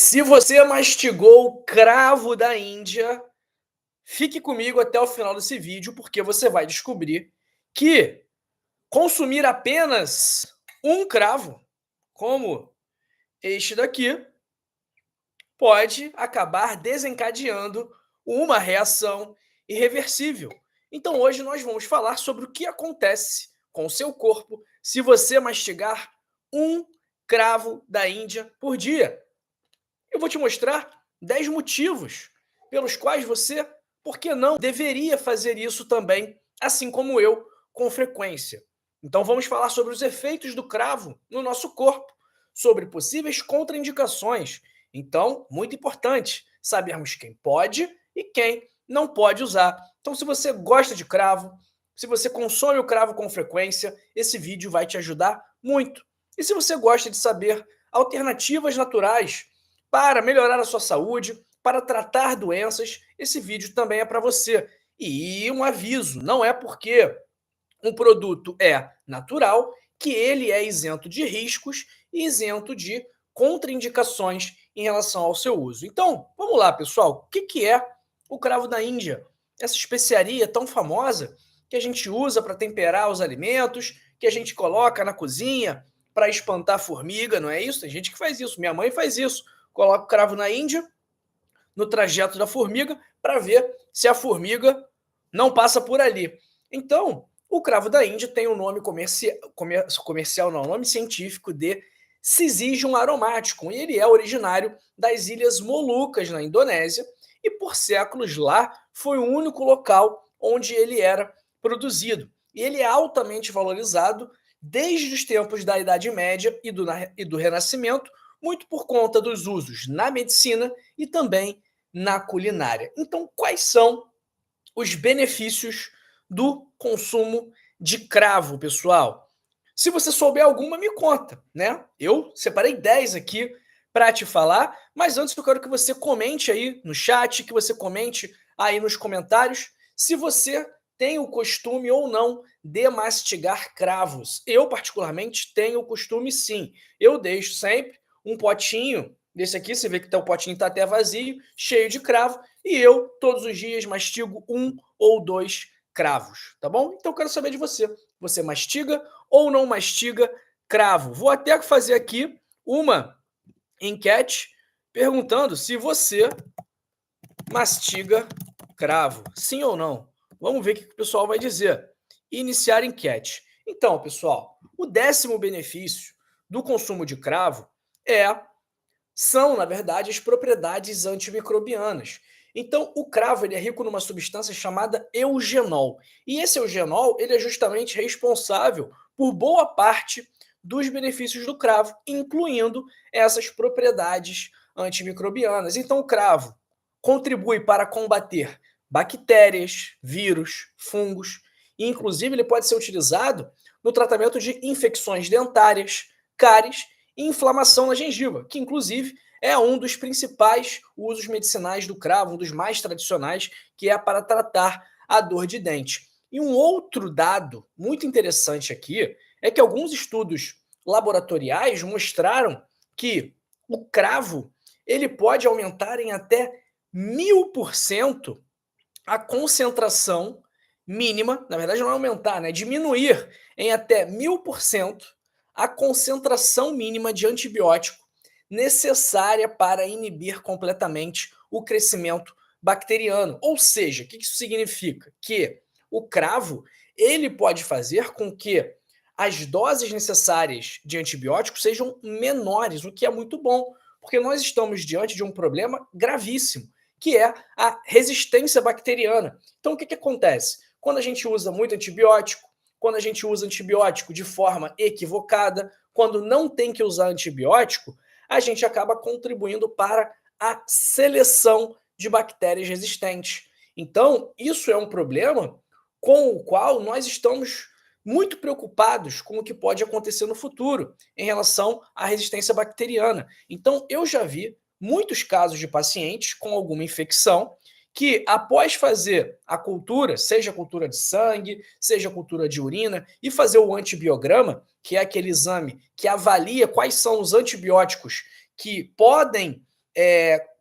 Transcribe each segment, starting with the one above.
Se você mastigou o cravo da Índia, fique comigo até o final desse vídeo, porque você vai descobrir que consumir apenas um cravo, como este daqui, pode acabar desencadeando uma reação irreversível. Então hoje nós vamos falar sobre o que acontece com o seu corpo se você mastigar um cravo da Índia por dia. Eu vou te mostrar 10 motivos pelos quais você, por que não, deveria fazer isso também, assim como eu, com frequência. Então vamos falar sobre os efeitos do cravo no nosso corpo, sobre possíveis contraindicações. Então, muito importante sabermos quem pode e quem não pode usar. Então, se você gosta de cravo, se você consome o cravo com frequência, esse vídeo vai te ajudar muito. E se você gosta de saber alternativas naturais para melhorar a sua saúde, para tratar doenças, esse vídeo também é para você. E um aviso, não é porque um produto é natural que ele é isento de riscos e isento de contraindicações em relação ao seu uso. Então, vamos lá, pessoal. O que é o cravo da Índia? Essa especiaria tão famosa que a gente usa para temperar os alimentos, que a gente coloca na cozinha para espantar a formiga, não é isso? Tem gente que faz isso. Minha mãe faz isso. Coloca o cravo na Índia, no trajeto da formiga, para ver se a formiga não passa por ali. Então, o cravo da Índia tem o nome comercial, não, o nome científico de Syzygium aromaticum, e ele é originário das Ilhas Molucas, na Indonésia, e por séculos lá foi o único local onde ele era produzido. E ele é altamente valorizado desde os tempos da Idade Média e do Renascimento, muito por conta dos usos na medicina e também na culinária. Então, quais são os benefícios do consumo de cravo, pessoal? Se você souber alguma, me conta, né? Eu separei 10 aqui para te falar, mas antes eu quero que você comente aí no chat, que você comente aí nos comentários se você tem o costume ou não de mastigar cravos. Eu, particularmente, tenho o costume sim. Eu deixo sempre um potinho desse aqui, você vê que o potinho está até vazio, cheio de cravo, e eu, todos os dias, mastigo um ou dois cravos, tá bom? Então eu quero saber de você. Você mastiga ou não mastiga cravo? Vou até fazer aqui uma enquete perguntando se você mastiga cravo, sim ou não. Vamos ver o que o pessoal vai dizer. Iniciar enquete. Então, pessoal, o 10º benefício do consumo de cravo são, na verdade, as propriedades antimicrobianas. Então, o cravo ele é rico numa substância chamada eugenol. E esse eugenol ele é justamente responsável por boa parte dos benefícios do cravo, incluindo essas propriedades antimicrobianas. Então, o cravo contribui para combater bactérias, vírus, fungos, e inclusive ele pode ser utilizado no tratamento de infecções dentárias, cáries e inflamação na gengiva, que inclusive é um dos principais usos medicinais do cravo, um dos mais tradicionais, que é para tratar a dor de dente. E um outro dado muito interessante aqui é que alguns estudos laboratoriais mostraram que o cravo ele pode aumentar em até 1000% a concentração mínima, na verdade não é aumentar, né? Diminuir em até 1000% a concentração mínima de antibiótico necessária para inibir completamente o crescimento bacteriano. Ou seja, o que isso significa? Que o cravo ele pode fazer com que as doses necessárias de antibióticos sejam menores, o que é muito bom, porque nós estamos diante de um problema gravíssimo, que é a resistência bacteriana. Então, o que acontece? Quando a gente usa muito antibiótico, quando a gente usa antibiótico de forma equivocada, quando não tem que usar antibiótico, a gente acaba contribuindo para a seleção de bactérias resistentes. Então, isso é um problema com o qual nós estamos muito preocupados com o que pode acontecer no futuro em relação à resistência bacteriana. Então, eu já vi muitos casos de pacientes com alguma infecção que, após fazer a cultura, seja a cultura de sangue, seja a cultura de urina, e fazer o antibiograma, que é aquele exame que avalia quais são os antibióticos que podem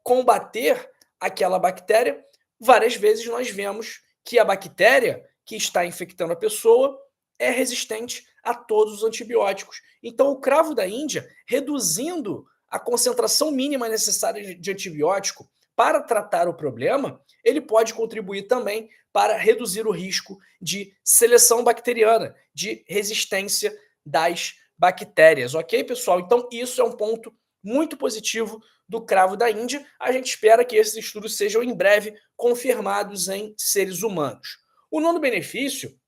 combater aquela bactéria, várias vezes nós vemos que a bactéria que está infectando a pessoa é resistente a todos os antibióticos. Então, o cravo da Índia, reduzindo a concentração mínima necessária de antibiótico para tratar o problema, ele pode contribuir também para reduzir o risco de seleção bacteriana, de resistência das bactérias, ok, pessoal? Então, isso é um ponto muito positivo do cravo da Índia. A gente espera que esses estudos sejam em breve confirmados em seres humanos. O nono benefício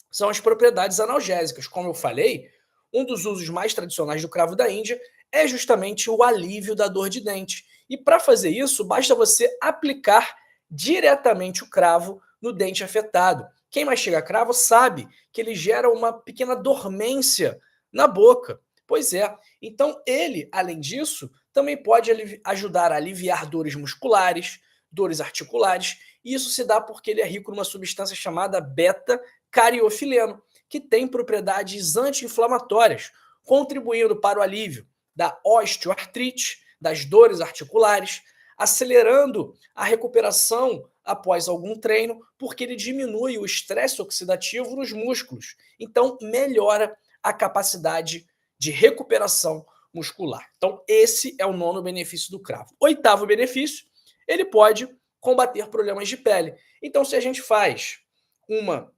são as propriedades analgésicas. Como eu falei, um dos usos mais tradicionais do cravo da Índia é justamente o alívio da dor de dente. E para fazer isso, basta você aplicar diretamente o cravo no dente afetado. Quem mastiga cravo sabe que ele gera uma pequena dormência na boca. Pois é. Então, ele, além disso, também pode ajudar a aliviar dores musculares, dores articulares. E isso se dá porque ele é rico numa substância chamada beta-cariofileno, que tem propriedades anti-inflamatórias, contribuindo para o alívio da osteoartrite, das dores articulares, acelerando a recuperação após algum treino, porque ele diminui o estresse oxidativo nos músculos. Então, melhora a capacidade de recuperação muscular. Então, esse é o nono benefício do cravo. Oitavo benefício, ele pode combater problemas de pele. Então, se a gente faz uma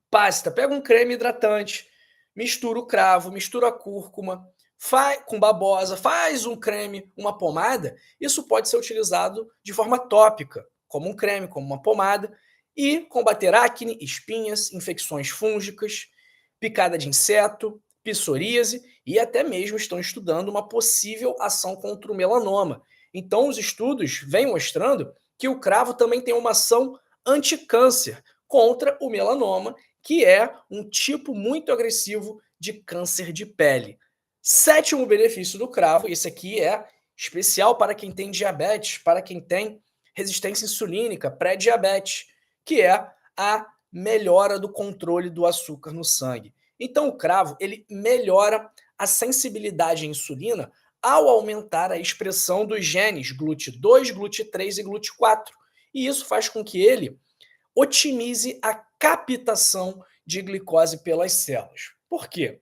pasta, pega um creme hidratante, mistura o cravo, mistura a cúrcuma, com babosa, faz um creme, uma pomada, isso pode ser utilizado de forma tópica, como um creme, como uma pomada, e combater acne, espinhas, infecções fúngicas, picada de inseto, psoríase e até mesmo estão estudando uma possível ação contra o melanoma. Então, os estudos vêm mostrando que o cravo também tem uma ação anticâncer contra o melanoma, que é um tipo muito agressivo de câncer de pele. Sétimo benefício do cravo, esse aqui é especial para quem tem diabetes, para quem tem resistência insulínica, pré-diabetes, que é a melhora do controle do açúcar no sangue. Então, o cravo ele melhora a sensibilidade à insulina ao aumentar a expressão dos genes GLUT2, GLUT3 e GLUT4. E isso faz com que ele otimize a captação de glicose pelas células. Por quê?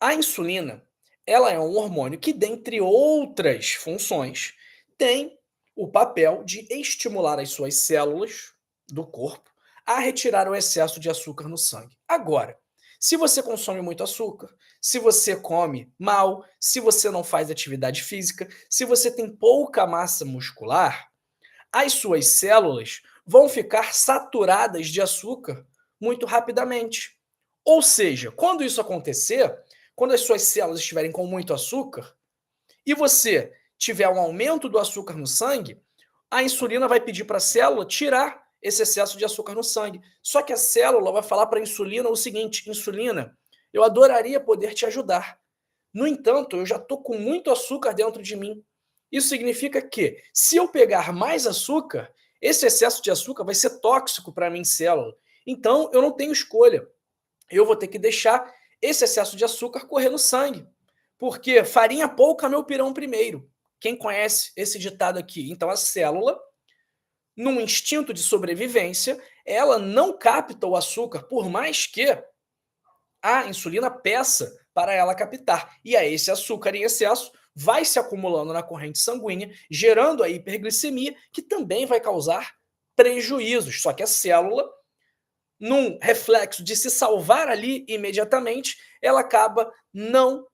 A insulina, ela é um hormônio que, dentre outras funções, tem o papel de estimular as suas células do corpo a retirar o excesso de açúcar no sangue. Agora, se você consome muito açúcar, se você come mal, se você não faz atividade física, se você tem pouca massa muscular, as suas células vão ficar saturadas de açúcar muito rapidamente. Ou seja, quando isso acontecer, quando as suas células estiverem com muito açúcar e você tiver um aumento do açúcar no sangue, a insulina vai pedir para a célula tirar esse excesso de açúcar no sangue. Só que a célula vai falar para a insulina o seguinte: insulina, eu adoraria poder te ajudar. No entanto, eu já estou com muito açúcar dentro de mim. Isso significa que, se eu pegar mais açúcar, esse excesso de açúcar vai ser tóxico para a minha célula. Então, eu não tenho escolha. Eu vou ter que deixar esse excesso de açúcar correr no sangue. Porque farinha pouca, meu pirão primeiro. Quem conhece esse ditado aqui? Então, a célula, num instinto de sobrevivência, ela não capta o açúcar, por mais que a insulina peça para ela captar. E aí esse açúcar em excesso vai se acumulando na corrente sanguínea, gerando a hiperglicemia, que também vai causar prejuízos. Só que a célula, num reflexo de se salvar ali imediatamente, ela acaba não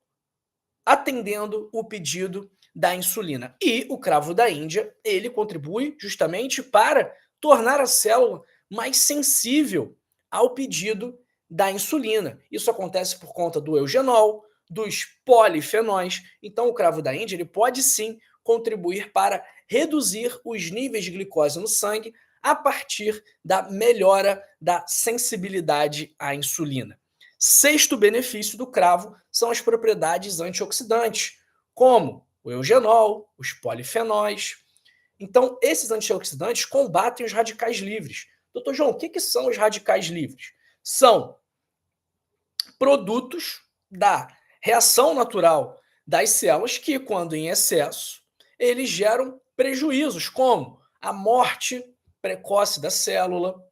atendendo o pedido da insulina. E o cravo da Índia, ele contribui justamente para tornar a célula mais sensível ao pedido da insulina. Isso acontece por conta do eugenol, dos polifenóis. Então, o cravo da Índia ele pode sim contribuir para reduzir os níveis de glicose no sangue a partir da melhora da sensibilidade à insulina. Sexto benefício do cravo são as propriedades antioxidantes, como o eugenol, os polifenóis. Então, esses antioxidantes combatem os radicais livres. Doutor João, o que são os radicais livres? São produtos da reação natural das células que, quando em excesso, eles geram prejuízos, como a morte precoce da célula,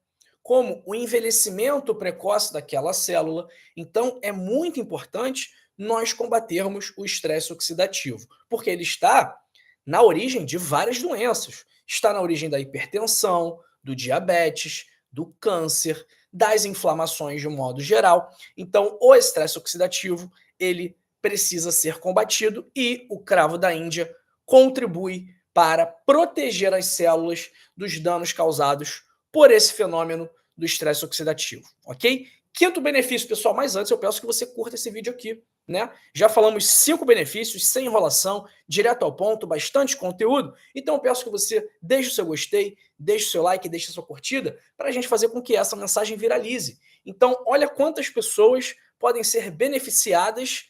como o envelhecimento precoce daquela célula. Então, é muito importante nós combatermos o estresse oxidativo, porque ele está na origem de várias doenças. Está na origem da hipertensão, do diabetes, do câncer, das inflamações de um modo geral. Então, o estresse oxidativo, ele precisa ser combatido e o cravo da Índia contribui para proteger as células dos danos causados por esse fenômeno do estresse oxidativo, ok? Quinto benefício, pessoal, mas antes eu peço que você curta esse vídeo aqui, né? Já falamos 5 benefícios, sem enrolação, direto ao ponto, bastante conteúdo, então eu peço que você deixe o seu gostei, deixe o seu like, deixe a sua curtida, para a gente fazer com que essa mensagem viralize. Então, olha quantas pessoas podem ser beneficiadas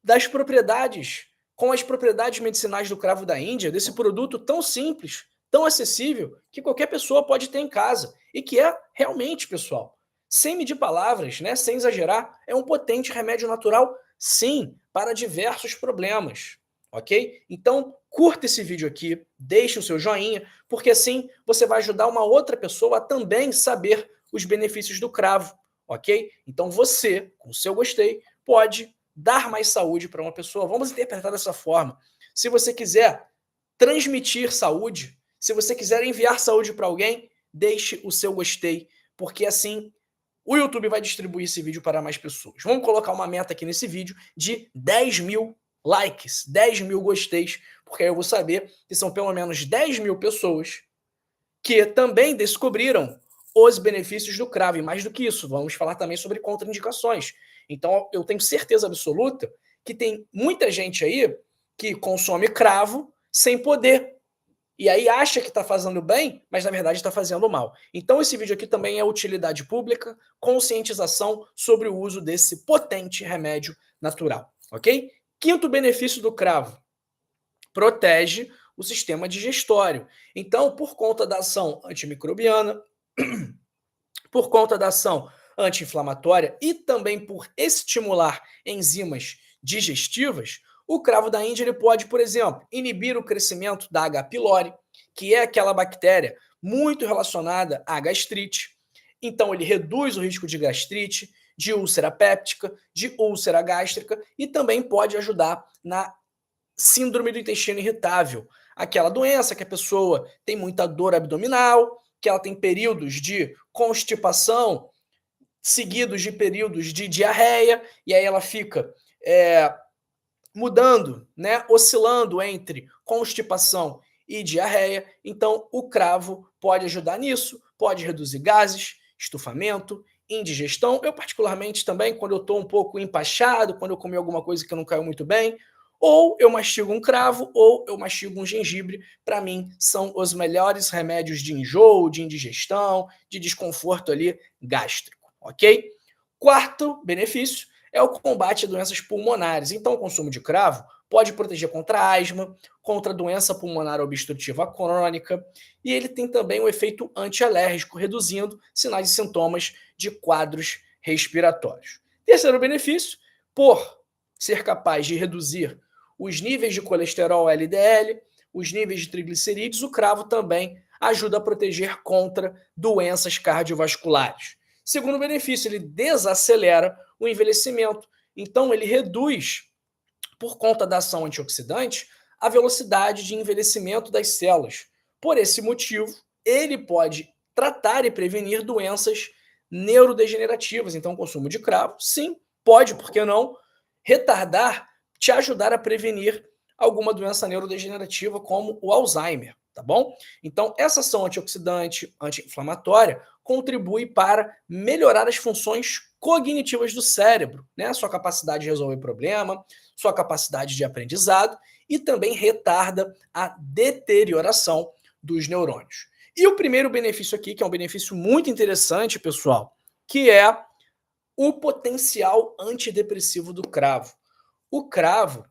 das propriedades, com as propriedades medicinais do cravo da Índia, desse produto tão simples, tão acessível, que qualquer pessoa pode ter em casa. E que é realmente, pessoal, sem medir palavras, né, sem exagerar, é um potente remédio natural, sim, para diversos problemas. Ok? Então, curta esse vídeo aqui, deixe o seu joinha, porque assim você vai ajudar uma outra pessoa a também saber os benefícios do cravo. Ok? Então você, com o seu gostei, pode dar mais saúde para uma pessoa. Vamos interpretar dessa forma. Se você quiser transmitir saúde, se você quiser enviar saúde para alguém, deixe o seu gostei, porque assim o YouTube vai distribuir esse vídeo para mais pessoas. Vamos colocar uma meta aqui nesse vídeo de 10 mil likes, 10 mil gosteis, porque aí eu vou saber que são pelo menos 10 mil pessoas que também descobriram os benefícios do cravo. E mais do que isso, vamos falar também sobre contraindicações. Então, eu tenho certeza absoluta que tem muita gente aí que consome cravo sem poder. E aí acha que está fazendo bem, mas na verdade está fazendo mal. Então, esse vídeo aqui também é utilidade pública, conscientização sobre o uso desse potente remédio natural, ok? Quinto benefício do cravo: protege o sistema digestório. Então, por conta da ação antimicrobiana, por conta da ação anti-inflamatória e também por estimular enzimas digestivas, o cravo da Índia ele pode, por exemplo, inibir o crescimento da H. pylori, que é aquela bactéria muito relacionada à gastrite. Então, ele reduz o risco de gastrite, de úlcera péptica, de úlcera gástrica e também pode ajudar na síndrome do intestino irritável, aquela doença que a pessoa tem muita dor abdominal, que ela tem períodos de constipação seguidos de períodos de diarreia, e aí ela fica mudando, né, oscilando entre constipação e diarreia. Então, o cravo pode ajudar nisso, pode reduzir gases, estufamento, indigestão. Eu, particularmente, também, quando eu estou um pouco empachado, quando eu comi alguma coisa que não caiu muito bem, ou eu mastigo um cravo, ou eu mastigo um gengibre. Para mim, são os melhores remédios de enjoo, de indigestão, de desconforto ali gástrico, ok? Quarto benefício é o combate a doenças pulmonares. Então, o consumo de cravo pode proteger contra asma, contra doença pulmonar obstrutiva crônica, e ele tem também um efeito antialérgico, reduzindo sinais e sintomas de quadros respiratórios. Terceiro benefício, por ser capaz de reduzir os níveis de colesterol LDL, os níveis de triglicerídeos, o cravo também ajuda a proteger contra doenças cardiovasculares. Segundo benefício, ele desacelera o envelhecimento. Então, ele reduz, por conta da ação antioxidante, a velocidade de envelhecimento das células. Por esse motivo, ele pode tratar e prevenir doenças neurodegenerativas. Então, o consumo de cravo, sim, pode, por que não, retardar, te ajudar a prevenir alguma doença neurodegenerativa como o Alzheimer, tá bom? Então, essa ação antioxidante, anti-inflamatória, contribui para melhorar as funções cognitivas do cérebro, né? Sua capacidade de resolver problema, sua capacidade de aprendizado e também retarda a deterioração dos neurônios. E o primeiro benefício aqui, que é um benefício muito interessante, pessoal, que é o potencial antidepressivo do cravo. O cravo,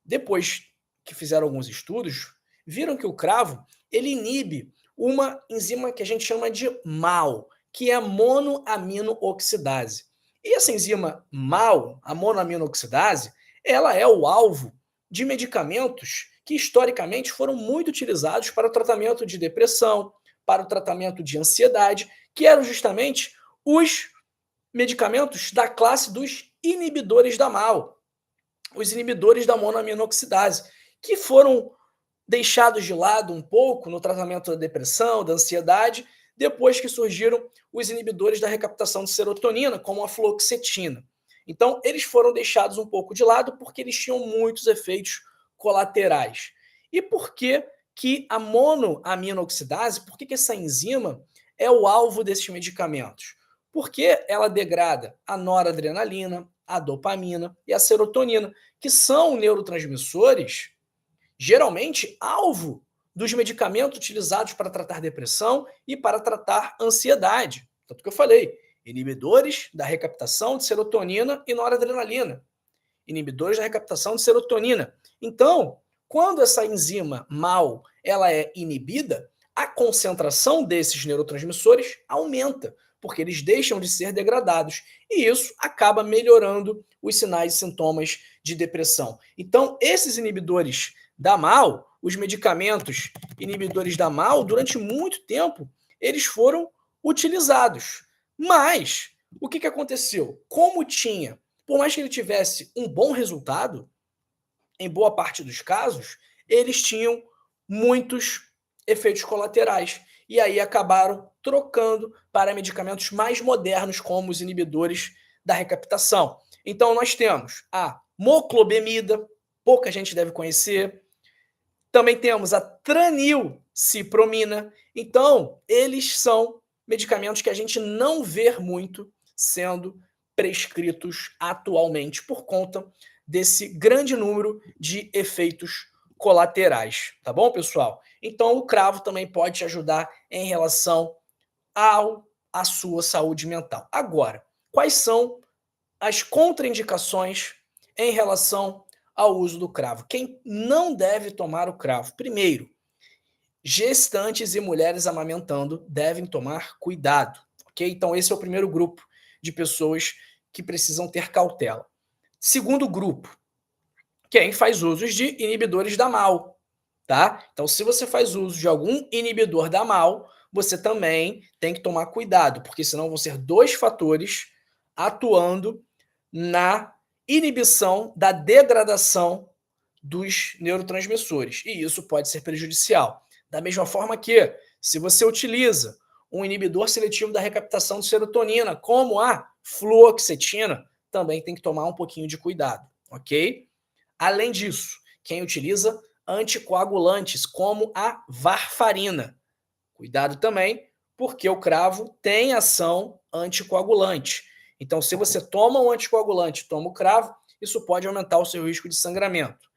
depois que fizeram alguns estudos, viram que o cravo ele inibe uma enzima que a gente chama de MAO, que é a monoaminooxidase. E essa enzima MAO, a monoaminooxidase, ela é o alvo de medicamentos que historicamente foram muito utilizados para o tratamento de depressão, para o tratamento de ansiedade, que eram justamente os medicamentos da classe dos inibidores da MAO, os inibidores da monoaminoxidase, que foram deixados de lado um pouco no tratamento da depressão, da ansiedade, depois que surgiram os inibidores da recaptação de serotonina, como a fluoxetina. Então, eles foram deixados um pouco de lado porque eles tinham muitos efeitos colaterais. E por que que a monoaminoxidase, por que que essa enzima é o alvo desses medicamentos? Porque ela degrada a noradrenalina, a dopamina e a serotonina, que são neurotransmissores geralmente alvo dos medicamentos utilizados para tratar depressão e para tratar ansiedade. Tanto que eu falei, inibidores da recaptação de serotonina e noradrenalina. Inibidores da recaptação de serotonina. Então, quando essa enzima MAO ela é inibida, a concentração desses neurotransmissores aumenta, porque eles deixam de ser degradados. E isso acaba melhorando os sinais e sintomas de depressão. Então, esses inibidores da MAO, os medicamentos inibidores da MAO, durante muito tempo, eles foram utilizados. Mas, o que aconteceu? Como tinha, por mais que ele tivesse um bom resultado, em boa parte dos casos, eles tinham muitos efeitos colaterais. E aí acabaram trocando para medicamentos mais modernos, como os inibidores da recaptação. Então, nós temos a moclobemida, pouca gente deve conhecer. Também temos a tranilcipromina. Então, eles são medicamentos que a gente não vê muito sendo prescritos atualmente por conta desse grande número de efeitos colaterais, tá bom, pessoal? Então, o cravo também pode te ajudar em relação à sua saúde mental. Agora, quais são as contraindicações em relação ao uso do cravo? Quem não deve tomar o cravo? Primeiro, gestantes e mulheres amamentando devem tomar cuidado, ok? Então, esse é o primeiro grupo de pessoas que precisam ter cautela. Segundo grupo, quem faz uso de inibidores da MAO, tá? Então, se você faz uso de algum inibidor da MAO, você também tem que tomar cuidado, porque senão vão ser dois fatores atuando na inibição da degradação dos neurotransmissores, e isso pode ser prejudicial. Da mesma forma que, se você utiliza um inibidor seletivo da recaptação de serotonina, como a fluoxetina, também tem que tomar um pouquinho de cuidado, ok? Além disso, quem utiliza anticoagulantes, como a varfarina. Cuidado também, porque o cravo tem ação anticoagulante. Então, se você toma um anticoagulante, toma o cravo, isso pode aumentar o seu risco de sangramento.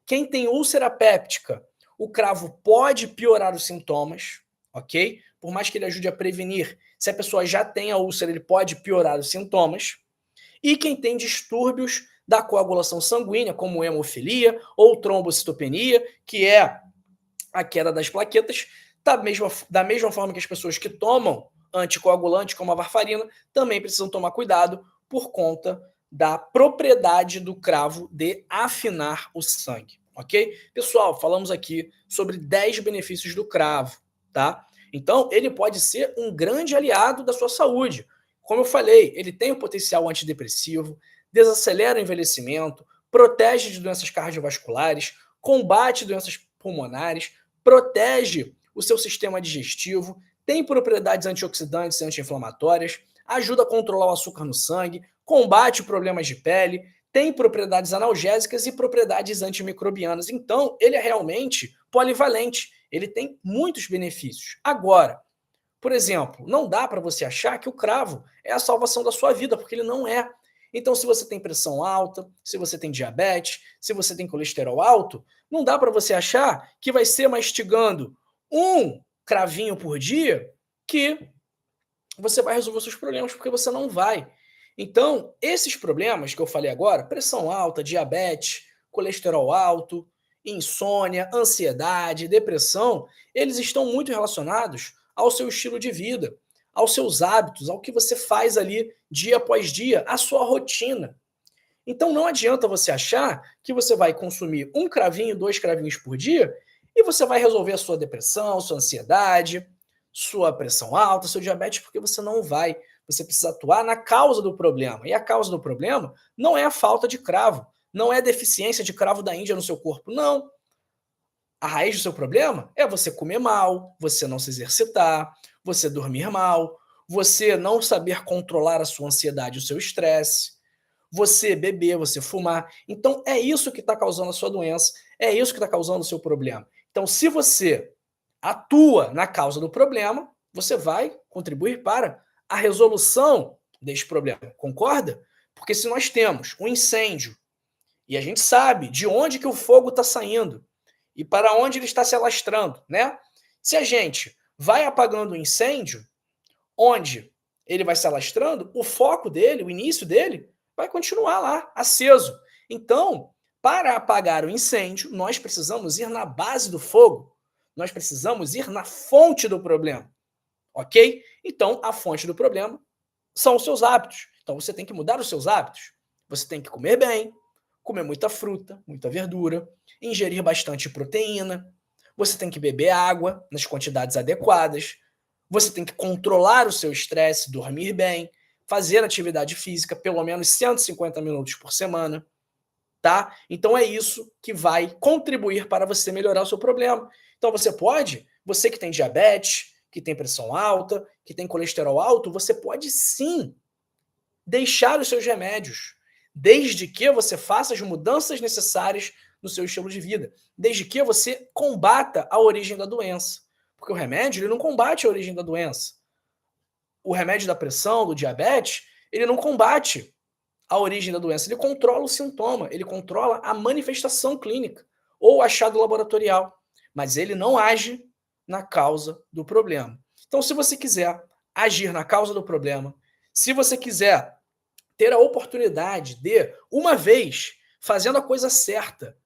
Quem tem úlcera péptica, o cravo pode piorar os sintomas, ok? Por mais que ele ajude a prevenir, se a pessoa já tem a úlcera, ele pode piorar os sintomas. E quem tem distúrbios da coagulação sanguínea, como hemofilia ou trombocitopenia, que é a queda das plaquetas, da mesma forma que as pessoas que tomam anticoagulante, como a varfarina, também precisam tomar cuidado por conta da propriedade do cravo de afinar o sangue, ok? Pessoal, falamos aqui sobre 10 benefícios do cravo, tá? Então, ele pode ser um grande aliado da sua saúde. Como eu falei, ele tem o potencial antidepressivo, desacelera o envelhecimento, protege de doenças cardiovasculares, combate doenças pulmonares, protege o seu sistema digestivo, tem propriedades antioxidantes e anti-inflamatórias, ajuda a controlar o açúcar no sangue, combate problemas de pele, tem propriedades analgésicas e propriedades antimicrobianas. Então, ele é realmente polivalente, ele tem muitos benefícios. Agora, por exemplo, não dá para você achar que o cravo é a salvação da sua vida, porque ele não é. Então, se você tem pressão alta, se você tem diabetes, se você tem colesterol alto, não dá para você achar que vai ser mastigando um cravinho por dia que você vai resolver os seus problemas, porque você não vai. Então, esses problemas que eu falei agora, pressão alta, diabetes, colesterol alto, insônia, ansiedade, depressão, eles estão muito relacionados ao seu estilo de vida, aos seus hábitos, ao que você faz ali dia após dia, a sua rotina. Então não adianta você achar que você vai consumir um cravinho, 2 cravinhos por dia e você vai resolver a sua depressão, sua ansiedade, sua pressão alta, seu diabetes, porque você não vai. Você precisa atuar na causa do problema. E a causa do problema não é a falta de cravo, não é a deficiência de cravo da Índia no seu corpo, não. A raiz do seu problema é você comer mal, você não se exercitar, você dormir mal, você não saber controlar a sua ansiedade, o seu estresse, você beber, você fumar. Então é isso que está causando a sua doença, é isso que está causando o seu problema. Então, se você atua na causa do problema, você vai contribuir para a resolução deste problema. Concorda? Porque se nós temos um incêndio e a gente sabe de onde que o fogo está saindo e para onde ele está se alastrando, né? Se a gente vai apagando o incêndio, onde ele vai se alastrando, o foco dele, o início dele, vai continuar lá, aceso. Então, para apagar o incêndio, nós precisamos ir na base do fogo. Nós precisamos ir na fonte do problema. Ok? Então, a fonte do problema são os seus hábitos. Então, você tem que mudar os seus hábitos. Você tem que comer bem, comer muita fruta, muita verdura, ingerir bastante proteína. Você tem que beber água nas quantidades adequadas. Você tem que controlar o seu estresse, dormir bem, fazer atividade física pelo menos 150 minutos por semana, tá? Então é isso que vai contribuir para você melhorar o seu problema. Então você que tem diabetes, que tem pressão alta, que tem colesterol alto, você pode sim deixar os seus remédios, desde que você faça as mudanças necessárias no seu estilo de vida, desde que você combata a origem da doença. Porque o remédio ele não combate a origem da doença. O remédio da pressão, do diabetes, ele não combate a origem da doença, ele controla o sintoma, ele controla a manifestação clínica ou o achado laboratorial, mas ele não age na causa do problema. Então, se você quiser agir na causa do problema, se você quiser ter a oportunidade de, uma vez, fazendo a coisa certa,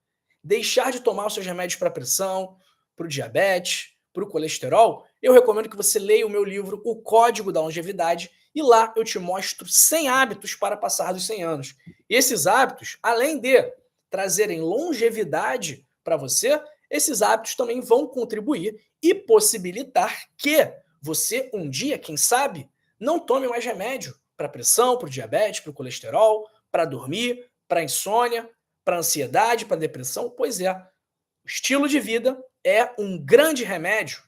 deixar de tomar os seus remédios para pressão, para o diabetes, para o colesterol, eu recomendo que você leia o meu livro O Código da Longevidade e lá eu te mostro 100 hábitos para passar dos 100 anos. E esses hábitos, além de trazerem longevidade para você, esses hábitos também vão contribuir e possibilitar que você um dia, quem sabe, não tome mais remédio para pressão, para o diabetes, para o colesterol, para dormir, para insônia, para ansiedade, para depressão. Pois é, o estilo de vida é um grande remédio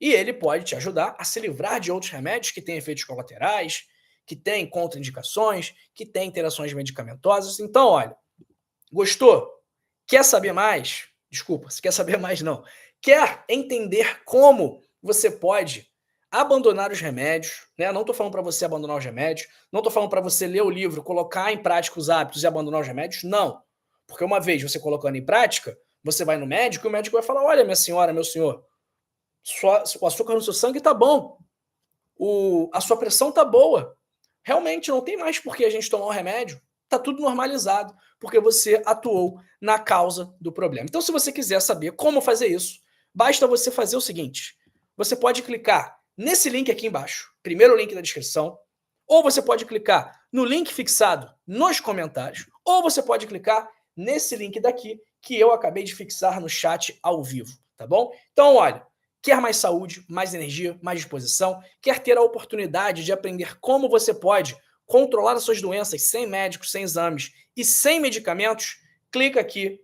e ele pode te ajudar a se livrar de outros remédios que têm efeitos colaterais, que têm contraindicações, que têm interações medicamentosas. Então, olha, gostou? Quer saber mais? Desculpa, se quer saber mais não. Quer entender como você pode abandonar os remédios, né? Não estou falando para você abandonar os remédios, não estou falando para você ler o livro, colocar em prática os hábitos e abandonar os remédios, não. Porque uma vez você colocando em prática, você vai no médico e o médico vai falar: olha, minha senhora, meu senhor, o açúcar no seu sangue está bom, a sua pressão está boa. Realmente não tem mais por que a gente tomar o remédio. Está tudo normalizado, porque você atuou na causa do problema. Então, se você quiser saber como fazer isso, basta você fazer o seguinte: você pode clicar nesse link aqui embaixo, primeiro link da descrição, ou você pode clicar no link fixado nos comentários, ou você pode clicar nesse link daqui que eu acabei de fixar no chat ao vivo, tá bom? Então, olha, quer mais saúde, mais energia, mais disposição, quer ter a oportunidade de aprender como você pode controlar as suas doenças sem médicos, sem exames e sem medicamentos, clica aqui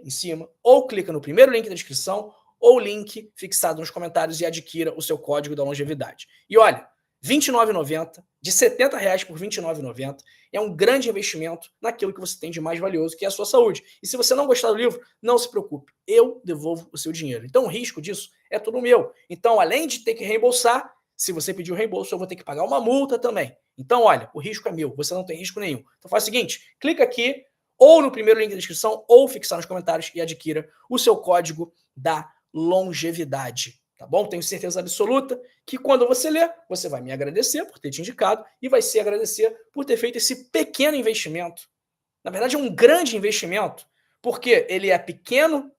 em cima, ou clica no primeiro link da descrição, ou link fixado nos comentários e adquira o seu código da longevidade. E olha, R$ 29,90, de R$ 70 por R$ 29,90, é um grande investimento naquilo que você tem de mais valioso, que é a sua saúde. E se você não gostar do livro, não se preocupe, eu devolvo o seu dinheiro. Então o risco disso é todo meu. Então, além de ter que reembolsar, se você pedir o reembolso, eu vou ter que pagar uma multa também. Então, olha, o risco é meu, você não tem risco nenhum. Então faz o seguinte, clica aqui, ou no primeiro link da descrição, ou fixar nos comentários e adquira o seu código da longevidade. Tá bom? Tenho certeza absoluta que quando você ler, você vai me agradecer por ter te indicado e vai se agradecer por ter feito esse pequeno investimento. Na verdade, é um grande investimento, porque ele é pequeno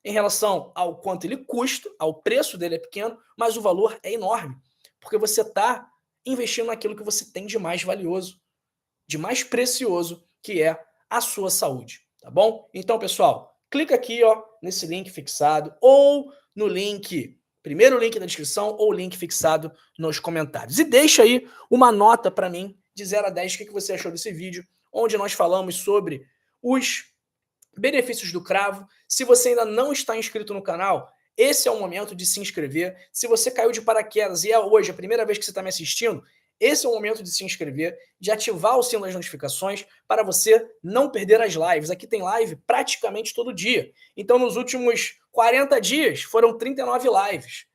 em relação ao quanto ele custa, ao preço dele é pequeno, mas o valor é enorme, porque você está investindo naquilo que você tem de mais valioso, de mais precioso que é a sua saúde, tá bom? Então, pessoal, clica aqui, ó, nesse link fixado ou no link, primeiro link da descrição ou link fixado nos comentários. E deixa aí uma nota para mim de 0 a 10, o que você achou desse vídeo, onde nós falamos sobre os benefícios do cravo. Se você ainda não está inscrito no canal, esse é o momento de se inscrever. Se você caiu de paraquedas e é hoje a primeira vez que você está me assistindo, esse é o momento de se inscrever, de ativar o sino das notificações para você não perder as lives. Aqui tem live praticamente todo dia. Então, nos últimos 40 dias, foram 39 lives.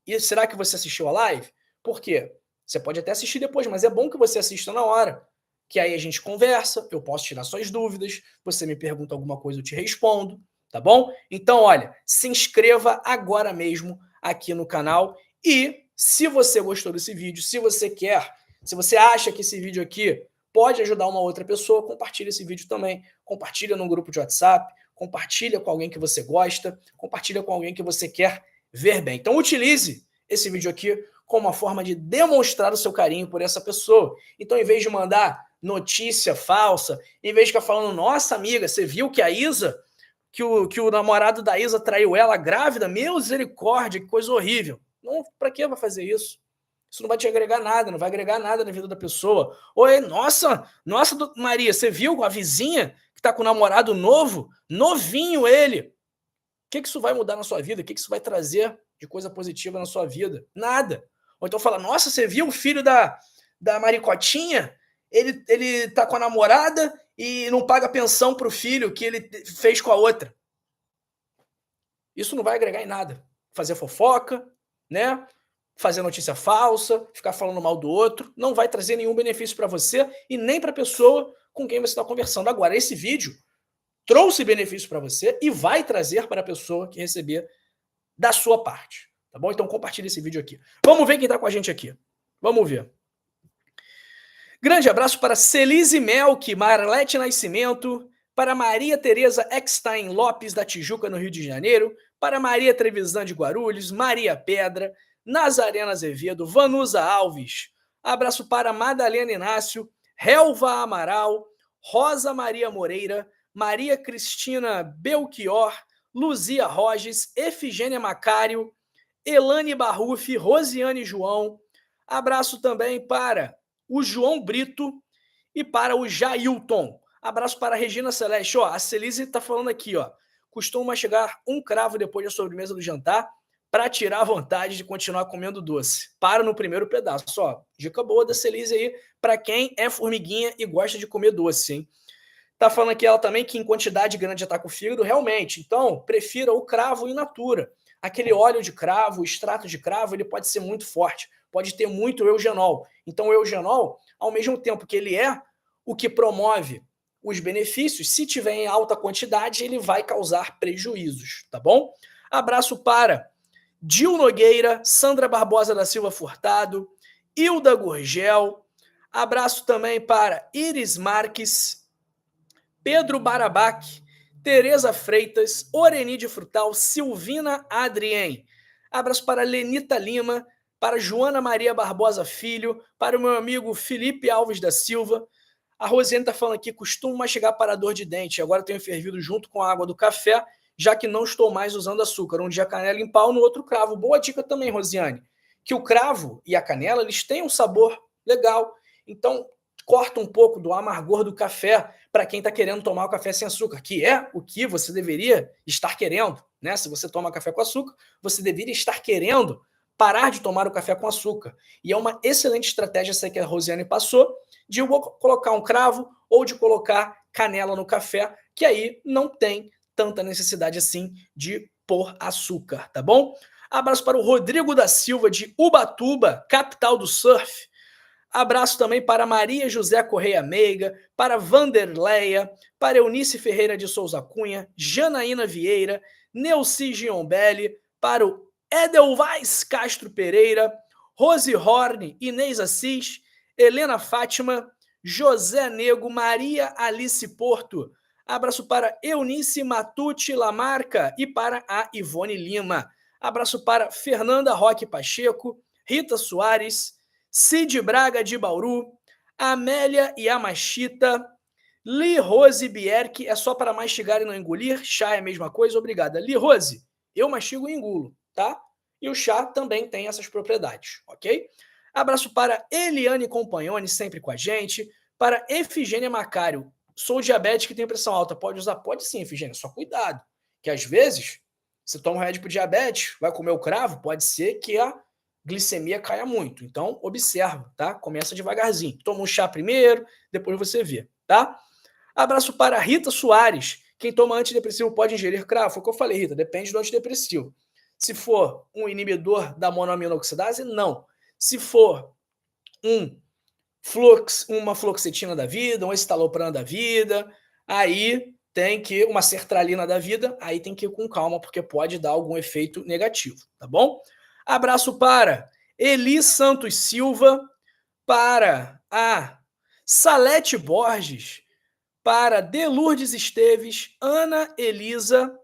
E será que você assistiu a live? Por quê? Você pode até assistir depois, mas é bom que você assista na hora, que aí a gente conversa, eu posso tirar suas dúvidas, você me pergunta alguma coisa, eu te respondo, tá bom? Então, olha, se inscreva agora mesmo aqui no canal e se você gostou desse vídeo, se você acha que esse vídeo aqui pode ajudar uma outra pessoa, compartilha esse vídeo também, compartilha num grupo de WhatsApp, compartilha com alguém que você gosta, compartilha com alguém que você quer ver bem. Então, utilize esse vídeo aqui como uma forma de demonstrar o seu carinho por essa pessoa. Então, em vez de mandar notícia falsa, em vez de ficar falando, nossa amiga, você viu que a Isa, que o namorado da Isa traiu ela grávida? Meu misericórdia, que coisa horrível. Não, pra que vai fazer isso? Isso não vai te agregar nada, não vai agregar nada na vida da pessoa. Oi, nossa, Maria, você viu a vizinha que tá com um namorado novo? Novinho ele. O que isso vai mudar na sua vida? O que isso vai trazer de coisa positiva na sua vida? Nada. Ou então fala, nossa, você viu o filho da Maricotinha? Ele tá com a namorada e não paga pensão pro filho que ele fez com a outra. Isso não vai agregar em nada. Fazer fofoca, né? Fazer notícia falsa, ficar falando mal do outro, não vai trazer nenhum benefício para você e nem para a pessoa com quem você está conversando. Agora, esse vídeo trouxe benefício para você e vai trazer para a pessoa que receber da sua parte, tá bom? Então compartilha esse vídeo aqui. Vamos ver quem está com a gente aqui. Vamos ver. Grande abraço para Celise Melk, Marlete Nascimento, para Maria Tereza Eckstein Lopes, da Tijuca, no Rio de Janeiro, para Maria Trevisan de Guarulhos, Maria Pedra, Nazarena Azevedo, Vanusa Alves. Abraço para Madalena Inácio, Helva Amaral, Rosa Maria Moreira, Maria Cristina Belchior, Luzia Roges, Efigênia Macário, Elane Barrufi, Rosiane João. Abraço também para o João Brito e para o Jailton. Abraço para a Regina Celeste. Ó, a Celise está falando aqui, ó. Costuma mastigar um cravo depois da sobremesa do jantar para tirar a vontade de continuar comendo doce. Para no primeiro pedaço. Ó, dica boa da Celise aí para quem é formiguinha e gosta de comer doce, hein? Tá falando aqui ela também que em quantidade grande ataca o fígado, realmente. Então, prefira o cravo in natura. Aquele óleo de cravo, o extrato de cravo, ele pode ser muito forte, pode ter muito eugenol. Então, o eugenol, ao mesmo tempo que ele é o que promove os benefícios, se tiver em alta quantidade, ele vai causar prejuízos, tá bom? Abraço para Dil Nogueira, Sandra Barbosa da Silva Furtado, Hilda Gurgel. Abraço também para Iris Marques, Pedro Barabac, Tereza Freitas, Orenide Frutal, Silvina Adrien. Abraço para Lenita Lima, para Joana Maria Barbosa Filho, para o meu amigo Felipe Alves da Silva. A Rosiane está falando aqui, costumo mastigar para dor de dente, agora tenho fervido junto com a água do café, já que não estou mais usando açúcar. Um dia canela em pau, no outro cravo. Boa dica também, Rosiane. Que o cravo e a canela, eles têm um sabor legal. Então, corta um pouco do amargor do café para quem está querendo tomar o café sem açúcar, que é o que você deveria estar querendo, né? Se você toma café com açúcar, você deveria estar querendo parar de tomar o café com açúcar. E é uma excelente estratégia essa que a Rosiane passou, de colocar um cravo ou de colocar canela no café, que aí não tem tanta necessidade assim de pôr açúcar, tá bom? Abraço para o Rodrigo da Silva, de Ubatuba, capital do surf. Abraço também para Maria José Correia Meiga, para Vanderleia, para Eunice Ferreira de Souza Cunha, Janaína Vieira, Neuci Giombelli, para o Edelweiss Castro Pereira, Rose Horn, Inês Assis, Helena Fátima, José Nego, Maria Alice Porto. Abraço para Eunice Matucci Lamarca e para a Ivone Lima. Abraço para Fernanda Roque Pacheco, Rita Soares, Cid Braga de Bauru, Amélia Yamashita, Li Rose Bierk, é só para mastigar e não engolir. Chá é a mesma coisa, obrigada. Li Rose, eu mastigo e engulo, tá? E o chá também tem essas propriedades, ok? Abraço para Eliane Compagnoni, sempre com a gente. Para Efigênia Macário, sou diabético e tenho pressão alta. Pode usar? Pode sim, Efigênia, só cuidado. Que às vezes, você toma um remédio para diabetes, vai comer o cravo, pode ser que a glicemia caia muito. Então, observa, tá? Começa devagarzinho. Toma um chá primeiro, depois você vê, tá? Abraço para Rita Soares. Quem toma antidepressivo pode ingerir cravo? Foi o que eu falei, Rita, depende do antidepressivo. Se for um inibidor da monoaminoxidase, não. Se for uma fluoxetina da vida, um escitalopram da vida, aí tem que, uma sertralina da vida, aí tem que ir com calma, porque pode dar algum efeito negativo, tá bom? Abraço para Eli Santos Silva, para a Salete Borges, para Delurdes Esteves, Ana Elisa,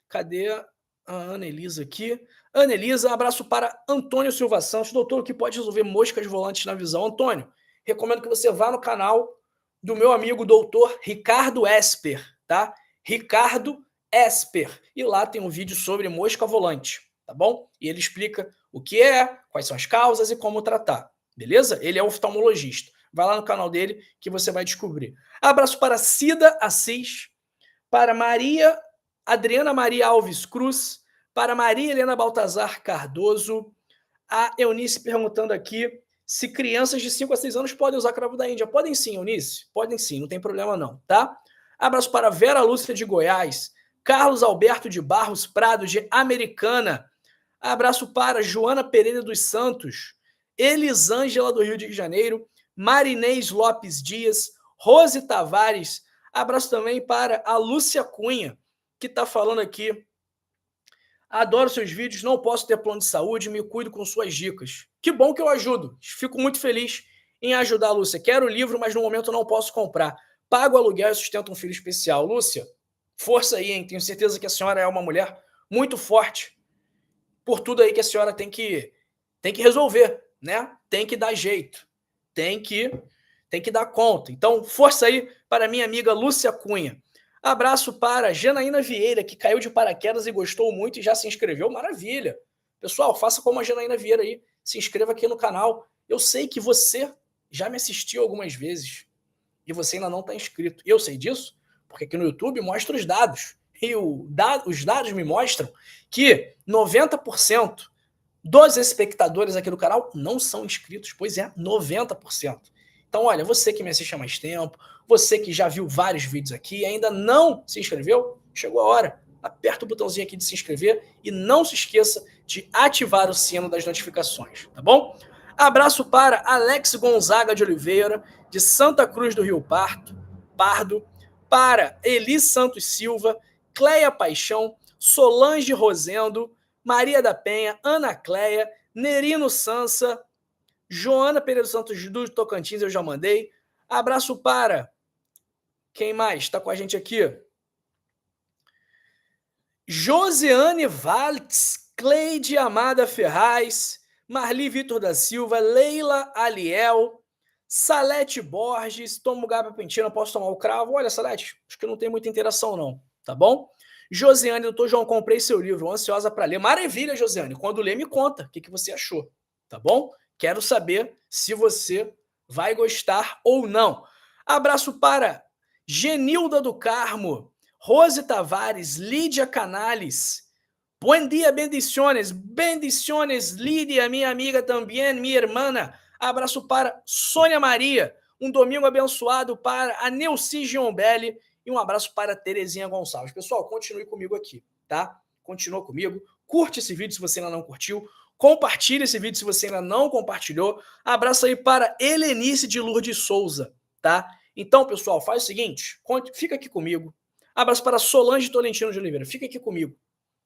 cadê a Ana Elisa aqui? Ana Elisa, abraço para Antônio Silva Santos, doutor que pode resolver moscas volantes na visão. Antônio, recomendo que você vá no canal do meu amigo doutor Ricardo Esper, tá? Ricardo Esper. E lá tem um vídeo sobre mosca volante, tá bom? E ele explica o que é, quais são as causas e como tratar, beleza? Ele é oftalmologista. Vai lá no canal dele que você vai descobrir. Abraço para Cida Assis, para Adriana Maria Alves Cruz, para Maria Helena Baltazar Cardoso, a Eunice perguntando aqui se crianças de 5 a 6 anos podem usar cravo da Índia. Podem sim, Eunice, podem sim, não tem problema não, tá? Abraço para Vera Lúcia de Goiás, Carlos Alberto de Barros Prado de Americana, abraço para Joana Pereira dos Santos, Elisângela do Rio de Janeiro, Marinês Lopes Dias, Rose Tavares, abraço também para a Lúcia Cunha, que está falando aqui, adoro seus vídeos, não posso ter plano de saúde, me cuido com suas dicas. Que bom que eu ajudo, fico muito feliz em ajudar, Lúcia. Quero o livro, mas no momento não posso comprar. Pago aluguel e sustento um filho especial. Lúcia, força aí, hein? Tenho certeza que a senhora é uma mulher muito forte por tudo aí que a senhora tem que resolver, né? Tem que dar jeito, tem que dar conta. Então, força aí para minha amiga Lúcia Cunha. Abraço para Janaína Vieira, que caiu de paraquedas e gostou muito e já se inscreveu. Maravilha! Pessoal, faça como a Janaína Vieira aí. Se inscreva aqui no canal. Eu sei que você já me assistiu algumas vezes e você ainda não está inscrito. Eu sei disso porque aqui no YouTube mostra os dados. E os dados me mostram que 90% dos espectadores aqui do canal não são inscritos. Pois é, 90%. Então, olha, você que me assiste há mais tempo, você que já viu vários vídeos aqui e ainda não se inscreveu, chegou a hora. Aperta o botãozinho aqui de se inscrever e não se esqueça de ativar o sino das notificações, tá bom? Abraço para Alex Gonzaga de Oliveira, de Santa Cruz do Rio Pardo, para Eli Santos Silva, Cleia Paixão, Solange Rosendo, Maria da Penha, Ana Cleia, Nerino Sansa, Joana Pereira dos Santos do Tocantins, eu já mandei. Abraço para... Quem mais está com a gente aqui? Josiane Valtz, Cleide Amada Ferraz, Marli Vitor da Silva, Leila Aliel, Salete Borges, tomo Gaba Pentina, posso tomar o cravo? Olha, Salete, acho que não tem muita interação não, tá bom? Josiane, doutor João, comprei seu livro, ansiosa para ler. Maravilha, Josiane, quando ler me conta o que você achou, tá bom? Quero saber se você vai gostar ou não. Abraço para Genilda do Carmo, Rose Tavares, Lídia Canales. Buen dia, bendiciones. Bendiciones, Lídia, minha amiga também, minha irmã. Abraço para Sônia Maria. Um domingo abençoado para a Neuci Giombelli. E um abraço para Terezinha Gonçalves. Pessoal, continue comigo aqui, tá? Continua comigo. Curte esse vídeo se você ainda não curtiu. Compartilhe esse vídeo se você ainda não compartilhou. Abraço aí para Helenice de Lourdes Souza, tá? Então, pessoal, faz o seguinte, fica aqui comigo. Abraço para Solange Tolentino de Oliveira, fica aqui comigo.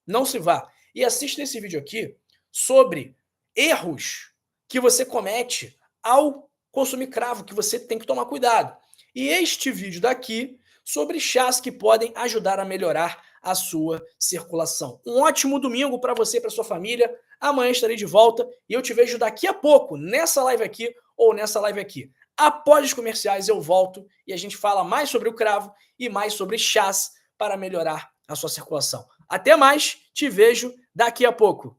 Não se vá. E assista esse vídeo aqui sobre erros que você comete ao consumir cravo, que você tem que tomar cuidado. E este vídeo daqui sobre chás que podem ajudar a melhorar a sua circulação. Um ótimo domingo para você e para sua família. Amanhã estarei de volta e eu te vejo daqui a pouco, nessa live aqui ou nessa live aqui. Após os comerciais eu volto e a gente fala mais sobre o cravo e mais sobre chás para melhorar a sua circulação. Até mais, te vejo daqui a pouco.